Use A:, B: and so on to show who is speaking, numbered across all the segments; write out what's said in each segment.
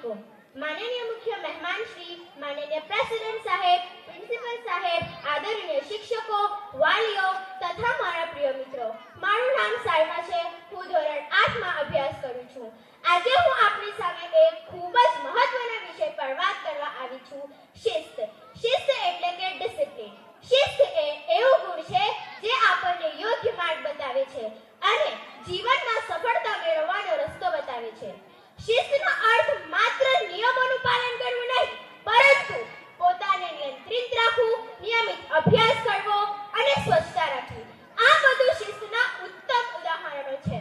A: अलैकुम। माननीय मुख्य मेहमान श्री, माननीय प्रेसिडेंट साहेब, प्रिंसिपल साहेब, आदरणीय शिक्षको, वालीओ तथा मारा प्रिय मित्रों, माરું નામ સાયમા છે। હું ધોરણ 8 માં અભ્યાસ કરું છું। આજે હું આપની સામે એક ખૂબ જ મહત્વના વિષય પર વાત કરવા આવી છું, શિસ્ત। શિસ્ત એટલે કે ડિસિપ્લિન। શિસ્ત એ એવું ગુણ છે જે આપણને યોગ્ય માર્ગ બતાવે છે અને જીવનમાં સફળતા મેળવવાનો રસ્તો બતાવે છે। શિસ્તનો અર્થ માત્ર નિયમોનું પાલન કરવું નહીં, પરંતુ પોતાને નિયંત્રિત રાખવું, નિયમિત અભ્યાસ કરવો અને સ્વચ્છતા રાખવી, આ બધું શિસ્તના ઉત્તમ ઉદાહરણો છે।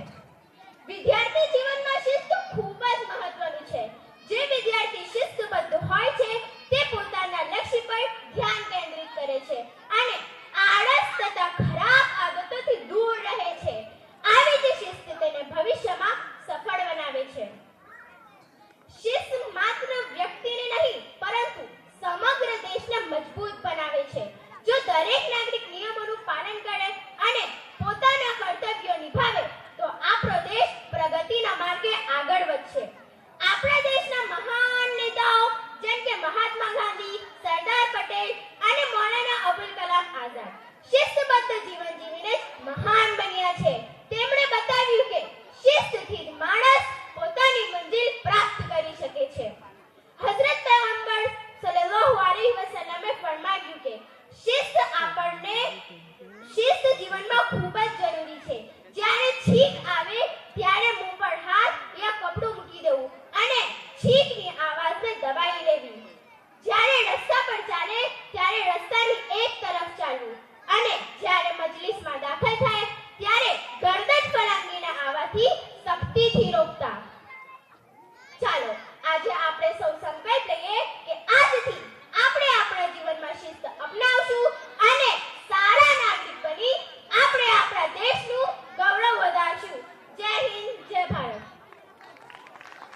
A: વિદ્યાર્થી જીવનમાં શિસ્ત ખૂબ જ મહત્વનું છે। જે વિદ્યાર્થી શિસ્તબદ્ધ હોય છે તે પોતાના લક્ષ્ય પર ધ્યાન કેન્દ્રિત કરે છે અને આળસ તથા ખરાબ આદતોથી દૂર રહે છે। આવી જ શિસ્ત તેને ભવિષ્યમાં સફળ બનાવે છે। શિસ્ત માત્ર વ્યક્તિને નહીં પરંતુ સમગ્ર દેશને મજબૂત બનાવે છે। જો દરેક નાગરિક નિયમોનું પાલન કરે અને પોતાના કર્તવ્યો નિભાવે તો આપણો દેશ પ્રગતિના માર્ગે આગળ વધશે। આપણા દેશના મહાન નેતાઓ જેમ કે મહાત્મા ગાંધી, સરદાર પટેલ અને મૌલાના અબુલ કલામ આઝાદ શિસ્તબદ્ધ જીવન જીવીને મહાન બન્યા છે। તેમણે બતાવ્યું કે શિસ્તથી જ માણસ પોતાની મંજિલ પ્રાપ્ત કરી શકે છે। હઝરત પયગંબર સલ્લલ્લાહુ અલૈહિ વસલ્લમે ફરમાવ્યું કે શિસ્ત જીવનમાં ખૂબ જ જરૂરી છે। જ્યારે છીંક આવે ત્યારે મોં પર હાથ યા કપડું મૂકી દેવું અને છીંકની આવાજને દબાવી લેવી। જ્યારે રસ્તા પર ચાલે ત્યારે રસ્તાની એક તરફ ચાલવું અને જ્યારે મજલિસમાં દાખલ થાય ત્યારે ગરદન ફલાંગીના આવાજથી સખ્તીથી રોકતા। ચાલો આજે આપણે સૌ સંકલ્પ લઈએ કે